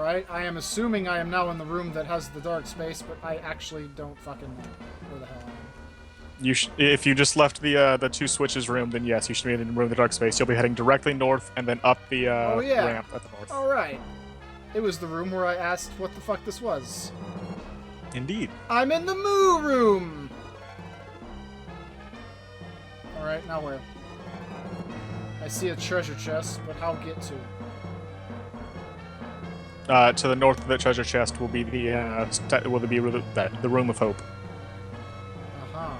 Alright, I am assuming I am now in the room that has the dark space, but I actually don't fucking know where the hell I am. If you just left the two switches room, then yes, you should be in the room with the dark space. You'll be heading directly north and then up the ramp at the north. Alright. It was the room where I asked what the fuck this was. Indeed. I'm in the Moo room! Alright, now where? I see a treasure chest, but how get to? To the north of the treasure chest will be the room of hope. Uh-huh.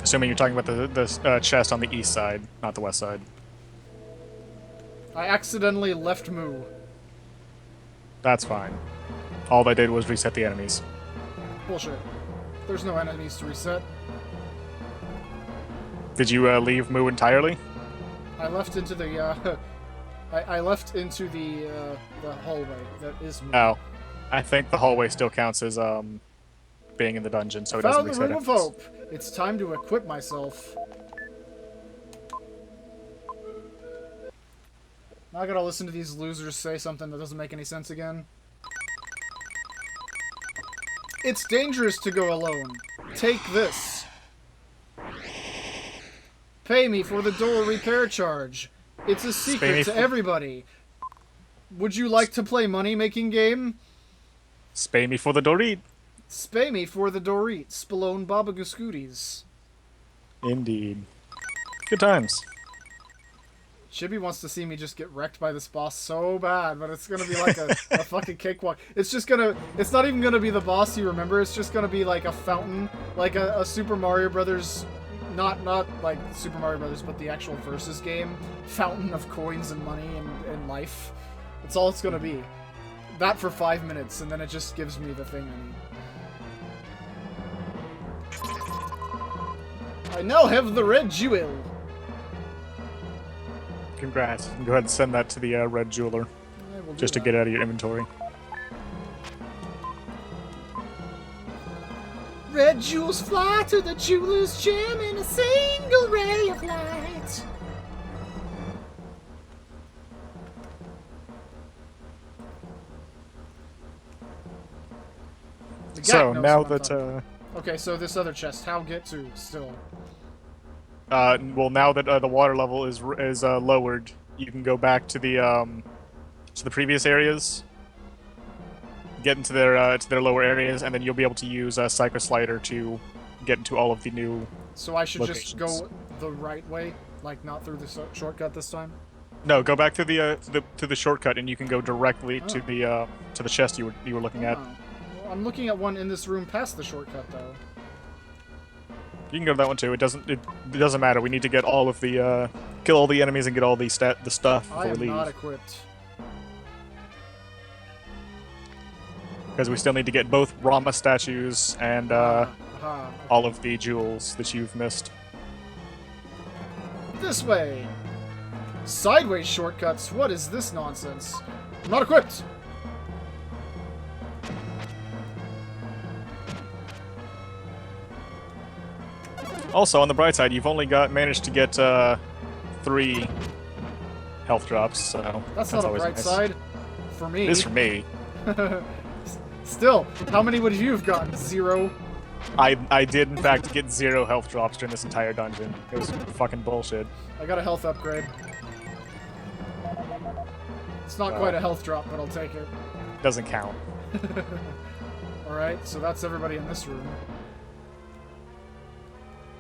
Assuming you're talking about the chest on the east side, not the west side. I accidentally left Moo. That's fine. All I did was reset the enemies. Bullshit. There's no enemies to reset. Did you leave Moo entirely? I left into the, I left into the hallway that is Moo. Oh. I think the hallway still counts as, being in the dungeon, so it doesn't reset Found the Room of Hope. It's time to equip myself. Now I gotta listen to these losers say something that doesn't make any sense again. It's dangerous to go alone. Take this. Pay me for the door repair charge. It's a secret to everybody. Would you like to play money-making game? Spay me for the Dorit. Spay me for the Dorit. Spalone Babaguscooties. Indeed. Good times. Chibi wants to see me just get wrecked by this boss so bad, but it's gonna be like a fucking cakewalk. It's not even gonna be the boss you remember, it's just gonna be like a fountain, like a Super Mario Brothers, not like Super Mario Brothers, but the actual Versus game, fountain of coins and money and life. That's all it's gonna be. That for 5 minutes, and then it just gives me the thing I need. I now have the red jewel. Congrats. Go ahead and send that to the red jeweler. Just to get it out of your inventory. Red jewels fly to the jeweler's gem in a single ray of light. So, now that... Okay, so this other chest, how get to still? Well, now that the water level is lowered, you can go back to the previous areas, get into their lower areas, and then you'll be able to use a Psycho Slider to get into all of the new. So I should locations. just go the right way, like not through the shortcut this time. No, go back to the shortcut, and you can go directly to the chest you were looking at. Well, I'm looking at one in this room past the shortcut though. You can go to that one too. It doesn't matter. We need to get all of the kill all the enemies and get all the stuff before I we am leave. not equipped. Because we still need to get both Rama statues and Okay. all of the jewels that you've missed. This way. Sideways shortcuts. What is this nonsense? I'm not equipped. Also, on the bright side, you've only managed to get 3 health drops, so that's not a always bright nice. side for me. It is for me. Still, how many would you have gotten? 0? I did, in fact, get 0 health drops during this entire dungeon. It was fucking bullshit. I got a health upgrade. It's not quite a health drop, but I'll take it. Doesn't count. Alright, so that's everybody in this room.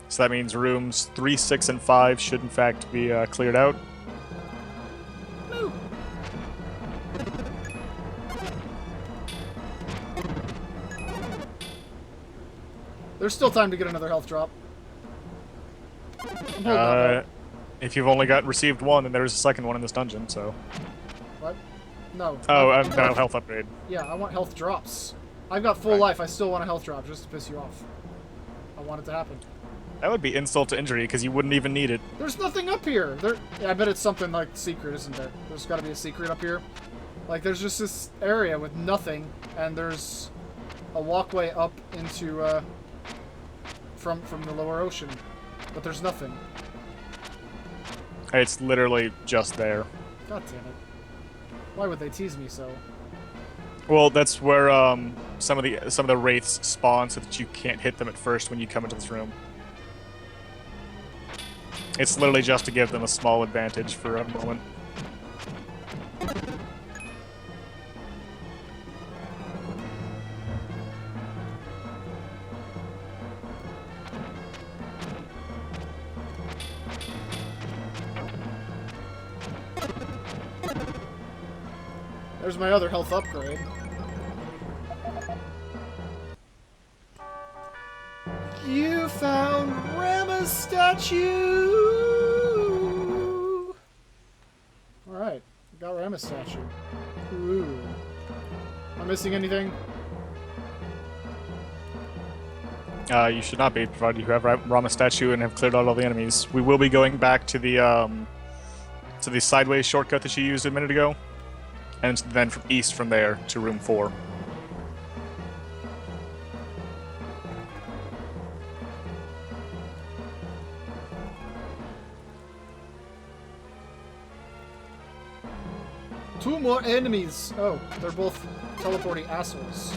So that means rooms 3, 6, and 5 should, in fact, be cleared out. No. There's still time to get another health drop. If you've only received 1, then there's a second one in this dungeon, so... What? No. Oh, no health upgrade. Yeah, I want health drops. I've got full life, I still want a health drop, just to piss you off. I want it to happen. That would be insult to injury, because you wouldn't even need it. There's nothing up here! Yeah, I bet it's something like secret, isn't there? There's gotta be a secret up here. Like, there's just this area with nothing, and there's a walkway up into, from the lower ocean. But there's nothing. It's literally just there. God damn it. Why would they tease me so? Well, that's where some of the wraiths spawn, so that you can't hit them at first when you come into this room. It's literally just to give them a small advantage for a moment. There's my other health upgrade. You found Rama's statue! Alright, got Rama's statue. Ooh. Am I missing anything? You should not be, provided you have Rama's statue and have cleared out all the enemies. We will be going back to the sideways shortcut that you used a minute ago, and then from east from there to room 4. Two more enemies! Oh, they're both teleporting assholes.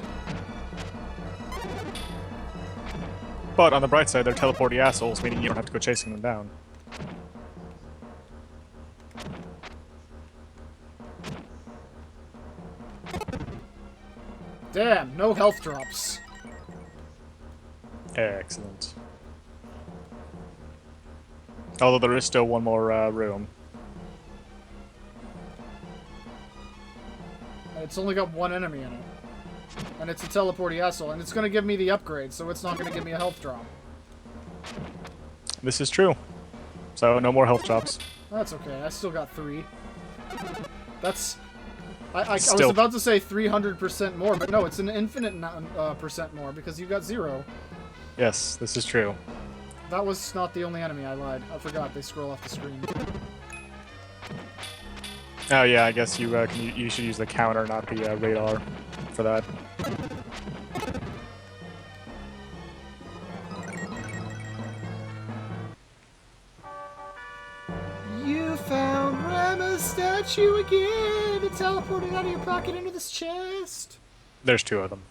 But on the bright side, they're teleporty assholes, meaning you don't have to go chasing them down. Damn, no health drops. Excellent. Although there is still one more room. It's only got one enemy in it. And it's a teleporty asshole, and it's gonna give me the upgrade, so it's not gonna give me a health drop. This is true. So, no more health drops. That's okay, I still got 3. That's... I was Still. about to say 300% more, but no, it's an infinite percent more, because you got 0. Yes, this is true. That was not the only enemy, I lied. I forgot, they scroll off the screen. Oh yeah, I guess you you should use the counter, not the radar, for that. You found Rama's statue again! It teleported out of your pocket into this chest! There's 2 of them.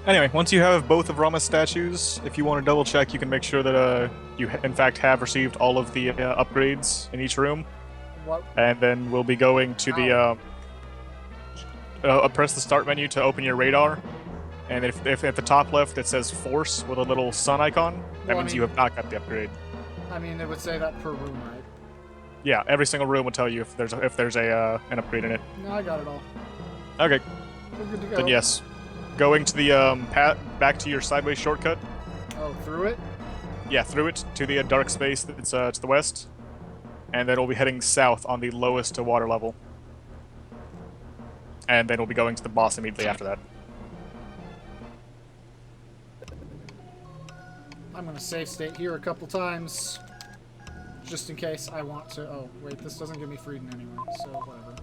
Anyway, once you have both of Rama's statues, if you want to double check, you can make sure that you in fact have received all of the upgrades in each room. What? And then we'll be going to the press the start menu to open your radar. And if at the top left it says Force with a little sun icon, that means you have not got the upgrade. I mean, it would say that per room, right? Yeah, every single room will tell you if there's an upgrade in it. No, I got it all. Okay, We're good to go. then yes. Going to the back to your sideways shortcut. Oh, through it? Yeah, through it to the dark space that's to the west, and then we'll be heading south on the lowest water level. And then we'll be going to the boss immediately after that. I'm gonna save state here a couple times, just in case I want to. Oh, wait, this doesn't give me freedom anyway, so whatever.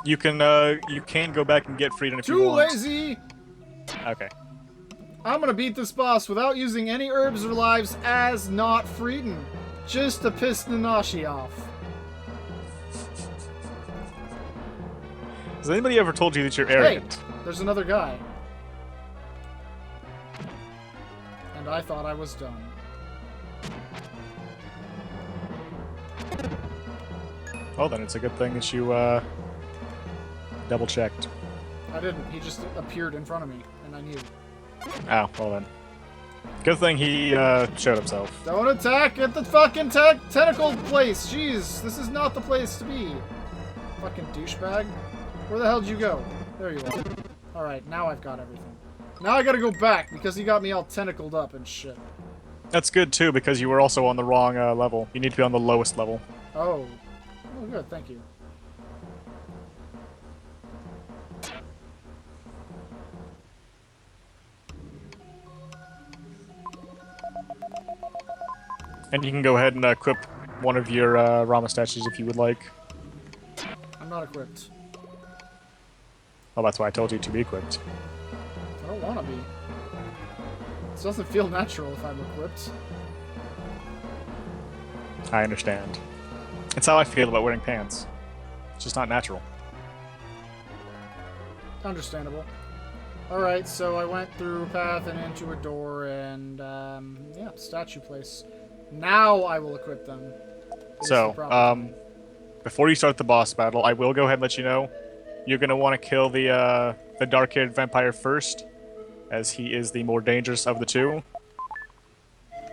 You can go back and get freedom if you Too want. lazy! Okay. I'm gonna beat this boss without using any herbs or lives as not Frieden. Just to piss Nanashi off. Has anybody ever told you that you're arrogant? Hey, there's another guy. And I thought I was done. Oh, then it's a good thing that you double-checked. I didn't. He just appeared in front of me, and I knew. Oh, well then. Good thing he showed himself. Don't attack at the fucking tentacle place! Jeez, this is not the place to be. Fucking douchebag. Where the hell did you go? There you are. Alright, now I've got everything. Now I gotta go back, because he got me all tentacled up and shit. That's good, too, because you were also on the wrong level. You need to be on the lowest level. Oh. Oh, good, thank you. And you can go ahead and equip one of your Rama statues if you would like. I'm not equipped. Well, that's why I told you to be equipped. I don't want to be. This doesn't feel natural if I'm equipped. I understand. It's how I feel about wearing pants. It's just not natural. Understandable. Alright, so I went through a path and into a door and, yeah, statue place. Now I will equip them. So, before you start the boss battle, I will go ahead and let you know, you're going to want to kill the dark-haired vampire first, as he is the more dangerous of the two.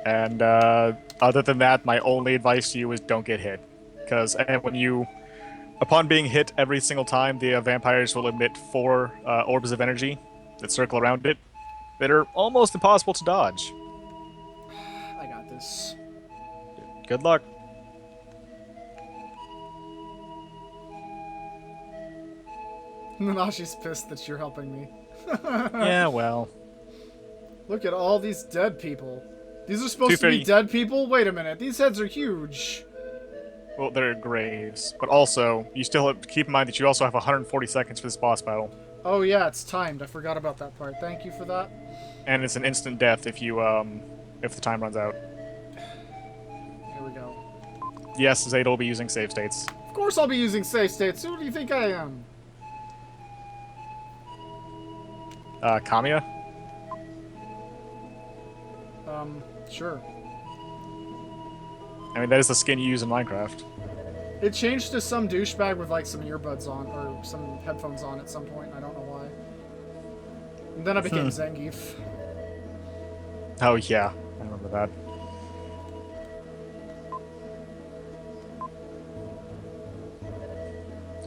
And, other than that, my only advice to you is don't get hit. Because upon being hit every single time, the vampires will emit 4 orbs of energy that circle around it that are almost impossible to dodge. I got this. Good luck. Nanashi's pissed that you're helping me. Yeah, well. Look at all these dead people. These are supposed to be dead people? Wait a minute, these heads are huge. Well, they're graves, but also, you still have to keep in mind that you also have 140 seconds for this boss battle. Oh yeah, it's timed. I forgot about that part. Thank you for that. And it's an instant death if you, if the time runs out. Here we go. Yes, Zeta will be using save states. Of course I'll be using save states. Who do you think I am? Kamiya? Sure. I mean, that is the skin you use in Minecraft. It changed to some douchebag with like some earbuds on, or some headphones on at some point. I don't know why. And then I became Zangief. Oh yeah, I remember that.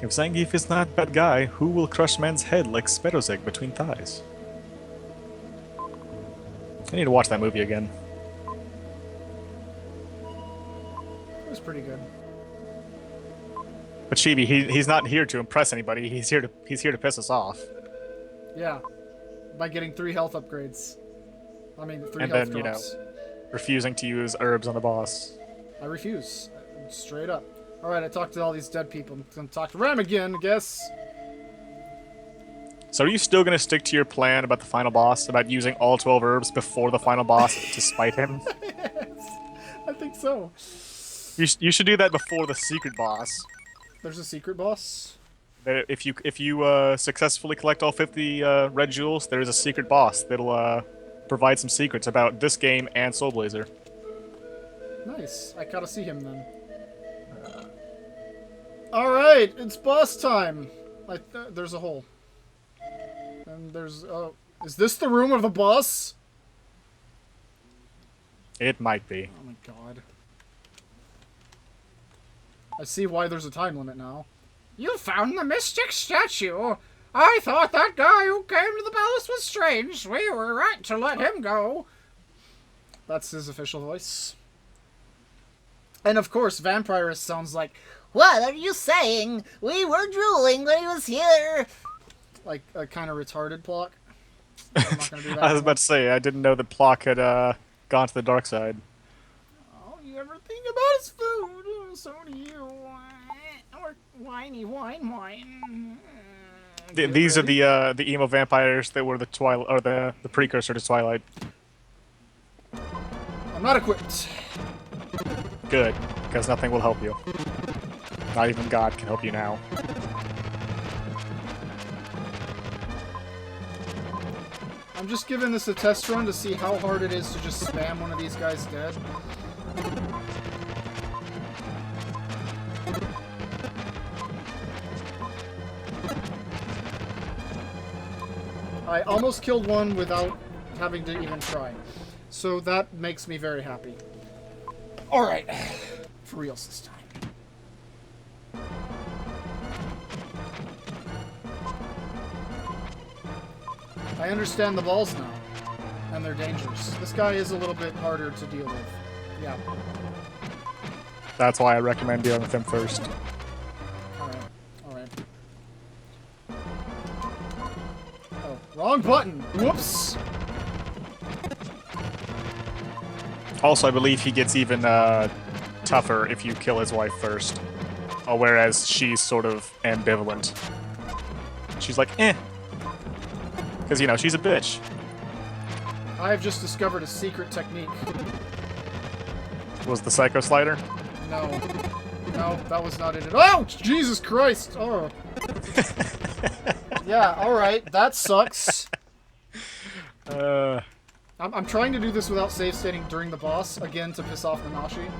If Zangief is not a bad guy, who will crush man's head like Sparrow's egg between thighs? I need to watch that movie again. It was pretty good. But Chibi, he's not here to impress anybody. He's here to piss us off. Yeah, by getting 3 health upgrades. I mean, 3 and health then, drops. Refusing to use herbs on the boss. I refuse. Straight up. Alright, I talked to all these dead people. I'm gonna talk to Ram again, I guess. So are you still gonna stick to your plan about the final boss, about using all 12 herbs before the final boss to spite him? Yes, I think so. You should do that before the secret boss. There's a secret boss? If you successfully collect all 50 red jewels, there is a secret boss that'll provide some secrets about this game and Soul Blazer. Nice. I gotta see him then. Alright, it's boss time. There's a hole. And there's... is this the room of the boss? It might be. Oh my god. I see why there's a time limit now. You found the mystic statue. I thought that guy who came to the palace was strange. We were right to let him go. That's his official voice. And of course, Vampirist sounds like, "What are you saying? We were drooling when he was here." Like a kind of retarded Plock. I'm not gonna do that. I was about to say, I didn't know that Plock had gone to the dark side. Oh, you ever think about his food? So do you. Or whiny whine. These are the emo vampires that were the Twilight, or the precursor to Twilight. I'm not equipped. Good, because nothing will help you. Not even God can help you now. I'm just giving this a test run to see how hard it is to just spam one of these guys dead. I almost killed one without having to even try. So that makes me very happy. Alright. For reals this time. I understand the balls now. And they're dangerous. This guy is a little bit harder to deal with. Yeah. That's why I recommend dealing with him first. Alright. Alright. Oh, wrong button! Whoops! Also, I believe he gets even tougher if you kill his wife first. Whereas she's sort of ambivalent. She's like, eh. Because, you know, she's a bitch. I have just discovered a secret technique. Was the Psycho Slider? No. No, that was not it. Oh, Jesus Christ! Oh. Yeah, alright. That sucks. I'm trying to do this without save stating during the boss, again, to piss off Nanashi.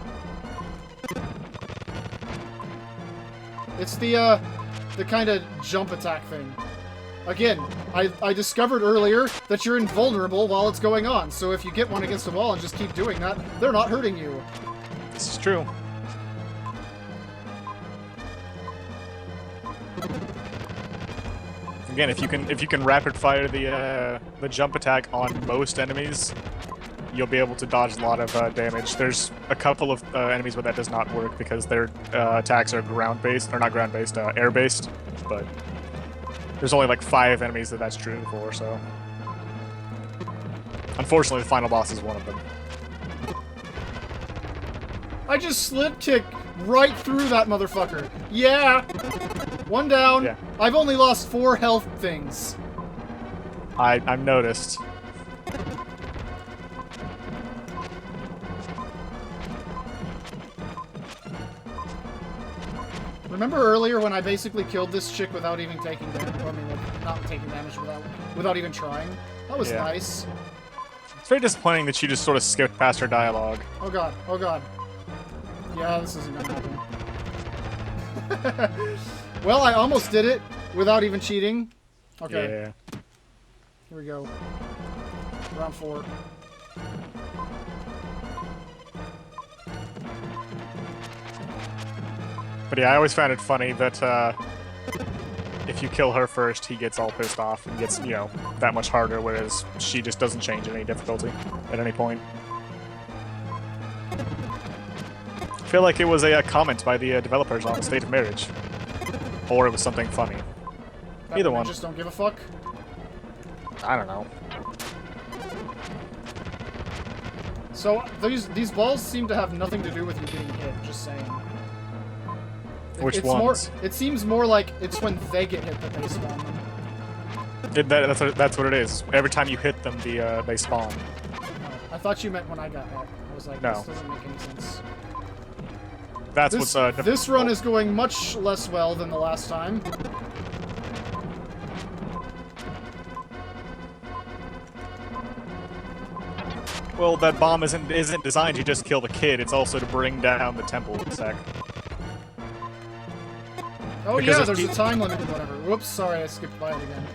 It's the kind of jump attack thing. Again, I discovered earlier that you're invulnerable while it's going on, so if you get one against the wall and just keep doing that, they're not hurting you. This is true. Again, if you can rapid fire the jump attack on most enemies, you'll be able to dodge a lot of damage. There's a couple of enemies where that does not work because their attacks are ground-based, or not ground-based, air-based. But there's only like 5 enemies that that's true for. So unfortunately, the final boss is one of them. I just slip kick right through that motherfucker. Yeah. One down. Yeah. I've only lost 4 health things. I've noticed. Remember earlier when I basically killed this chick without even taking damage? I mean, not taking damage, without even trying? That was nice. It's very disappointing that you just sort of skipped past her dialogue. Oh god, oh god. Yeah, this isn't gonna happen. Well, I almost did it without even cheating. Okay. Yeah. Here we go. Round 4. But yeah, I always found it funny that if you kill her first, he gets all pissed off and gets, you know, that much harder, whereas she just doesn't change any difficulty at any point. I feel like it was a comment by the developers on State of Marriage. Or it was something funny. Either one. Just don't give a fuck? I don't know. So, these balls seem to have nothing to do with you getting hit, just saying. Which it's ones? It seems more like it's when they get hit that they spawn them. That's what it is. Every time you hit them, they spawn. Oh, I thought you meant when I got hit. I was like, no. This doesn't make any sense. That's this, what's this run is going much less well than the last time. Well, that bomb isn't designed to just kill the kid. It's also to bring down the temple sec. Oh because yeah, there's a time limit or whatever. Whoops, sorry, I skipped by it again.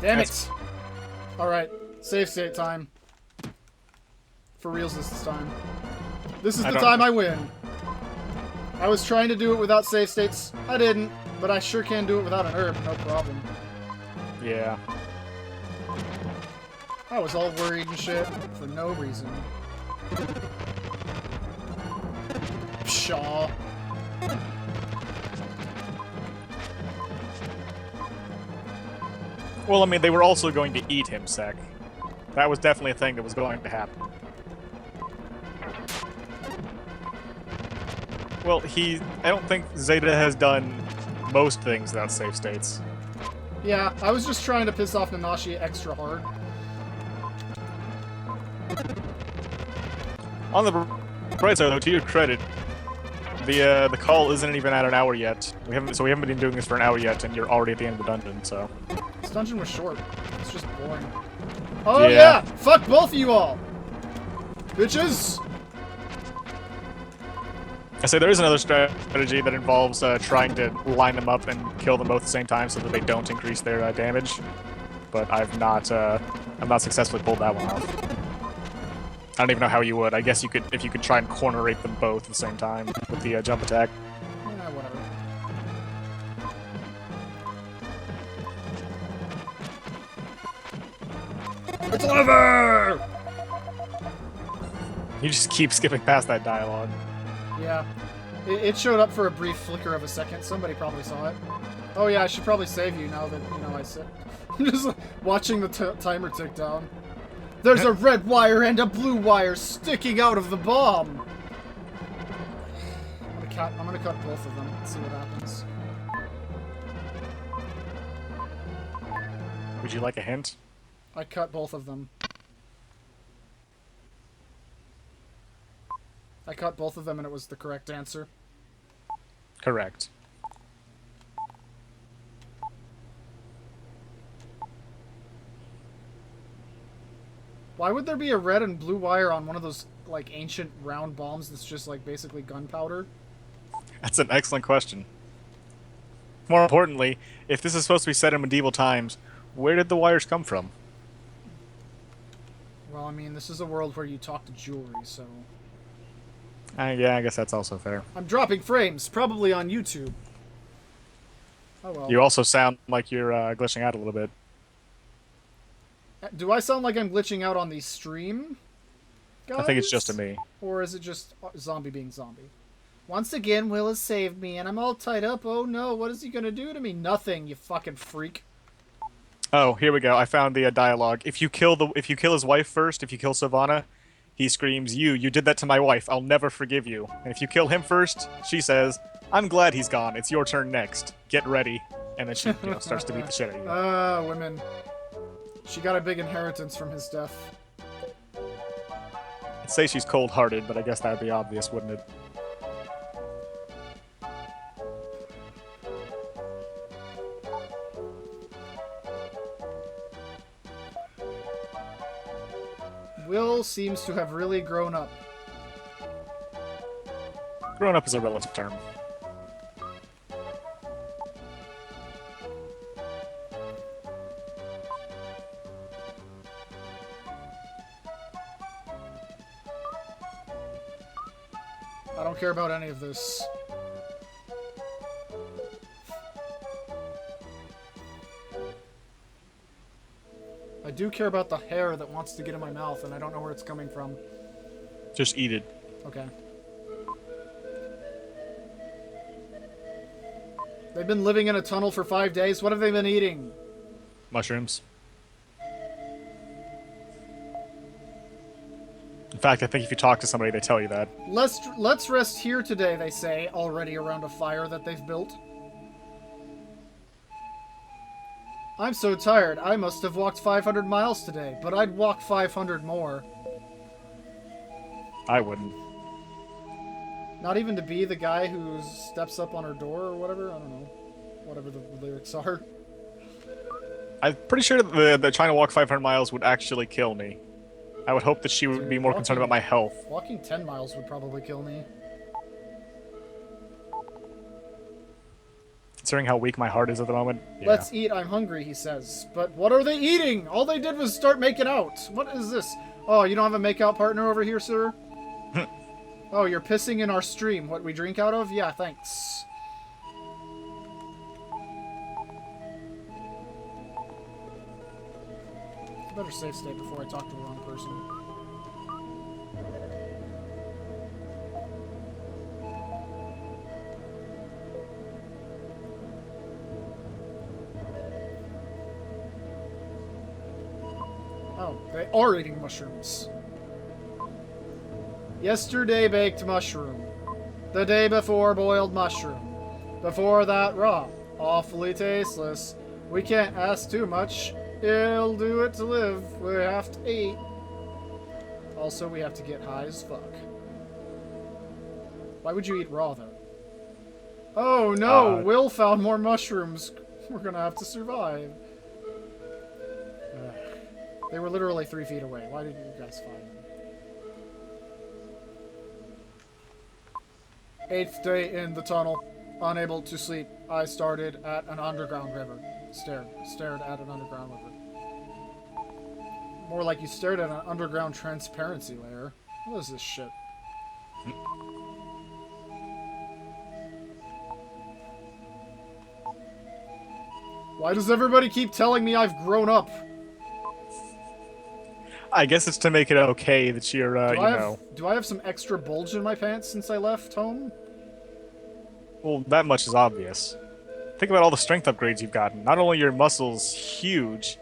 Damn it! Alright, save state time. For reals this time. This is the time I win. I was trying to do it without save states. I didn't, but I sure can do it without an herb, no problem. Yeah. I was all worried and shit for no reason. Pshaw. Well, I mean, they were also going to eat him, Sec. That was definitely a thing that was going to happen. Well, I don't think Zeta has done most things without save states. Yeah, I was just trying to piss off Nanashi extra hard. On the bright side, though, to your credit, the call isn't even at an hour yet. We haven't been doing this for an hour yet, and you're already at the end of the dungeon. So this dungeon was short. It's just boring. Oh yeah! Fuck both of you all, bitches! I say there is another strategy that involves trying to line them up and kill them both at the same time so that they don't increase their damage. But I've not successfully pulled that one off. I don't even know how you would. I guess you could, if you could try and corner rape them both at the same time with the jump attack. Yeah, whatever. It's over! You just keep skipping past that dialogue. Yeah. It showed up for a brief flicker of a second. Somebody probably saw it. Oh yeah, I should probably save you now that, you know, I said... I'm just watching the timer tick down. There's a red wire and a blue wire sticking out of the bomb! I'm gonna cut both of them and see what happens. Would you like a hint? I cut both of them. I caught both of them and it was the correct answer. Correct. Why would there be a red and blue wire on one of those, like, ancient round bombs that's just, like, basically gunpowder? That's an excellent question. More importantly, if this is supposed to be set in medieval times, where did the wires come from? Well, I mean, this is a world where you talk to jewelry, so... Yeah, I guess that's also fair. I'm dropping frames, probably on YouTube. Oh well. You also sound like you're glitching out a little bit. Do I sound like I'm glitching out on the stream, guys? I think it's just a me. Or is it just zombie being zombie? Once again, Will has saved me, and I'm all tied up. Oh no, what is he gonna do to me? Nothing, you fucking freak. Oh, here we go. I found the dialogue. If you kill his wife first, if you kill Savannah, he screams, You did that to my wife. I'll never forgive you." And if you kill him first, she says, "I'm glad he's gone. It's your turn next. Get ready." And then she starts to beat the shit out of you. Ah, women. She got a big inheritance from his death. I'd say she's cold-hearted, but I guess that'd be obvious, wouldn't it? Will seems to have really grown up. Grown up is a relative term. I don't care about any of this. I do care about the hair that wants to get in my mouth, and I don't know where it's coming from. Just eat it. Okay. They've been living in a tunnel for 5 days. What have they been eating? Mushrooms. In fact, I think if you talk to somebody, they tell you that. Let's rest here today, they say, already around a fire that they've built. I'm so tired. I must have walked 500 miles today, but I'd walk 500 more. I wouldn't. Not even to be the guy who steps up on her door or whatever? I don't know. Whatever the lyrics are. I'm pretty sure that trying to walk 500 miles would actually kill me. I would hope that she would be more concerned about my health. Walking 10 miles would probably kill me. Considering how weak my heart is at the moment. Yeah. Let's eat, I'm hungry, he says. But what are they eating? All they did was start making out. What is this? Oh, you don't have a make-out partner over here, sir? Oh, you're pissing in our stream. What we drink out of? Yeah, thanks. I better save state before I talk to the wrong person. Oh, they are eating mushrooms. Yesterday baked mushroom. The day before boiled mushroom. Before that raw. Awfully tasteless. We can't ask too much. It'll do it to live. We have to eat. Also, we have to get high as fuck. Why would you eat raw, though? Oh, no! Will found more mushrooms. We're gonna have to survive. They were literally 3 feet away. Why didn't you guys find them? 8th day in the tunnel. Unable to sleep. I started at an underground river. Stared at an underground river. More like you stared at an underground transparency layer. What is this shit? Why does everybody keep telling me I've grown up? I guess it's to make it okay that you're, Do I have some extra bulge in my pants since I left home? Well, that much is obvious. Think about all the strength upgrades you've gotten. Not only are your muscles huge,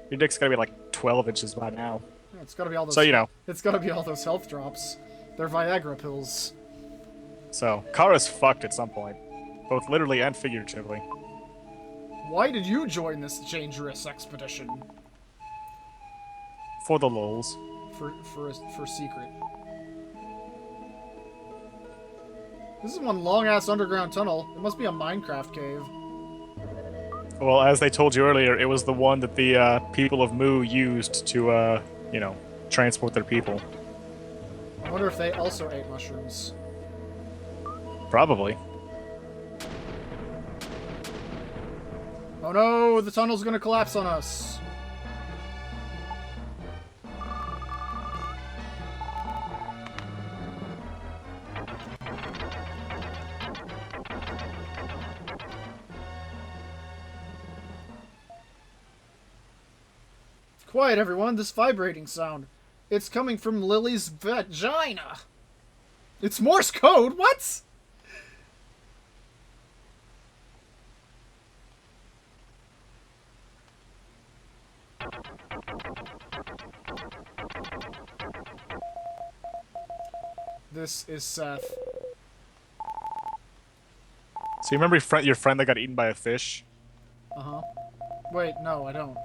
your dick's gotta be like 12 inches by now. Yeah, it's gotta be all those. So, you know. It's gotta be all those health drops. They're Viagra pills. So, Kara's fucked at some point. Both literally and figuratively. Why did you join this dangerous expedition? For the lulz. For secret. This is one long-ass underground tunnel. It must be a Minecraft cave. Well, as they told you earlier, it was the one that the people of Mu used to, you know, transport their people. I wonder if they also ate mushrooms. Probably. Oh no, the tunnel's gonna collapse on us. Quiet, everyone. This vibrating sound. It's coming from Lily's vagina. It's Morse code? What? This is Seth. So you remember your friend that got eaten by a fish? Uh-huh. Wait, no, I don't.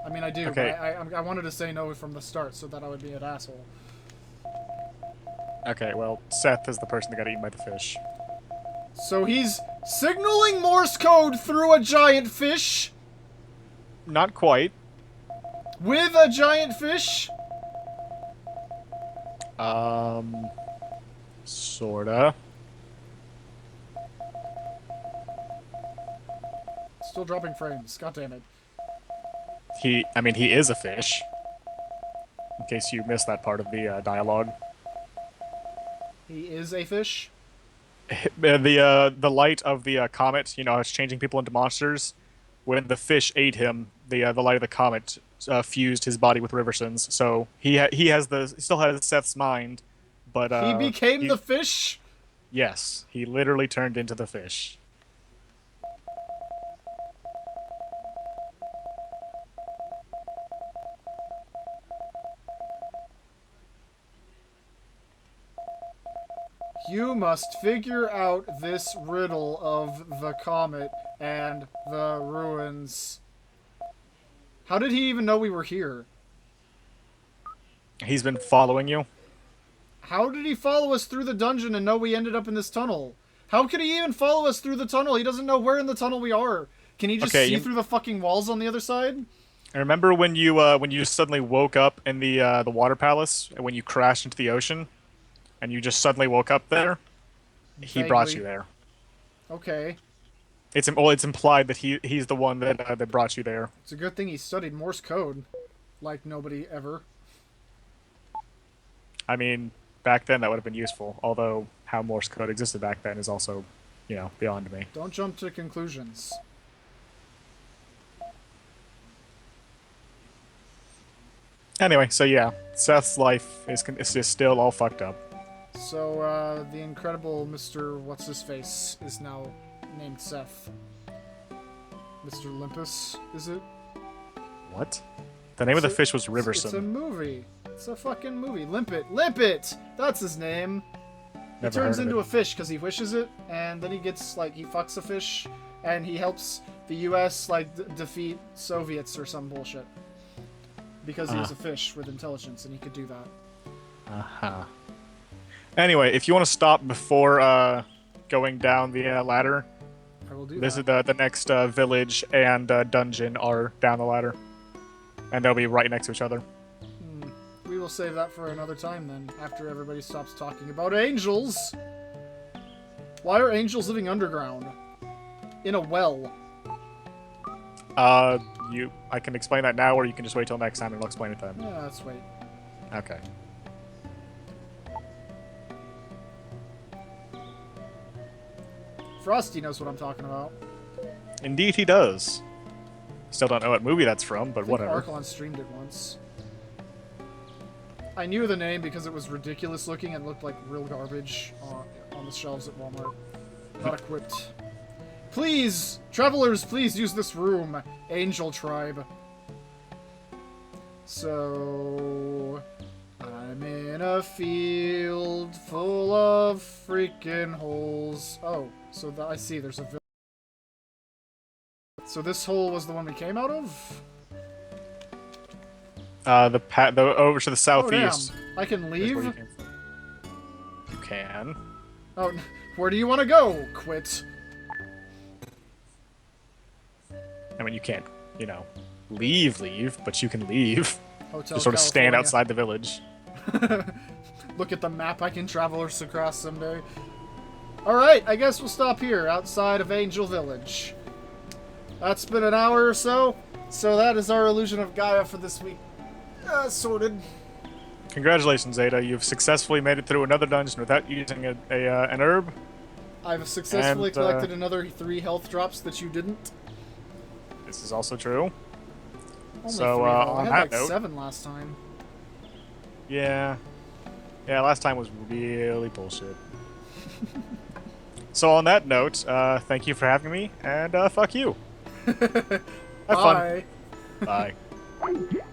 I mean, I do, Okay. but I wanted to say no from the start so that I would be an asshole. Okay, well, Seth is the person that got eaten by the fish. So he's signaling Morse code through a giant fish? Not quite. With a giant fish? Sorta. Still dropping frames. God damn it. I mean, he is a fish. In case you missed that part of the dialogue. He is a fish? The light of the comet, you know, it's changing people into monsters. When the fish ate him, the light of the comet fused his body with Riverson's. So he still has Seth's mind, but He became the fish? Yes, he literally turned into the fish. You must figure out this riddle of the comet and the ruins. How did he even know we were here? He's been following you. How did he follow us through the dungeon and know we ended up in this tunnel? How could he even follow us through the tunnel? He doesn't know where in the tunnel we are. Can he just see through the fucking walls on the other side? Remember when you suddenly woke up in the water palace and when you crashed into the ocean, and you just suddenly woke up there? He brought you there. Okay. It's implied that he's the one that brought you there. It's a good thing he studied Morse code, like nobody ever. I mean, back then that would have been useful. Although how Morse code existed back then is also, you know, beyond me. Don't jump to conclusions. Anyway, so yeah, Seth's life is just still all fucked up. So, the incredible Mr. What's-His-Face is now named Seth. Mr. Olympus, is it? What? The name of the fish was Riverson. It's a movie. It's a fucking movie. Limpet! Limpet! That's his name. He turns into a fish because he wishes it, and then he gets, like, he fucks a fish, and he helps the US, like, defeat Soviets or some bullshit. Because he was a fish with intelligence, and he could do that. Uh-huh. Anyway, if you want to stop before going down the ladder, I will do this that. is the next village and dungeon are down the ladder. And they'll be right next to each other. We will save that for another time then, after everybody stops talking about angels. Why are angels living underground? In a well. I can explain that now, or you can just wait till next time and I'll explain it then. Yeah, let's wait. Okay. Frosty knows what I'm talking about. Indeed he does. Still don't know what movie that's from, but I think whatever. Arklon streamed it once. I knew the name because it was ridiculous looking and looked like real garbage on the shelves at Walmart. Not equipped. Please, travelers, please use this room. Angel Tribe. So, I'm in a field full of freaking holes. Oh, so I see. There's a village. So this hole was the one we came out of? Over to the southeast. Oh, damn. I can leave? You can. Oh, Where do you want to go? Quit. I mean, you can't, leave, but you can leave. Hotel Just sort of stand California. outside the village. Look at the map I can travel across someday. Alright, I guess we'll stop here, outside of Angel Village. That's been an hour or so, so that is our illusion of Gaia for this week. Sorted. Congratulations, Zeta. You've successfully made it through another dungeon without using an herb. I've successfully And, collected another 3 health drops that you didn't. This is also true. Only So, 3 health. I on had that like note, 7 last time. Yeah, last time was really bullshit. So on that note, thank you for having me, and fuck you. Have fun. Bye. Bye.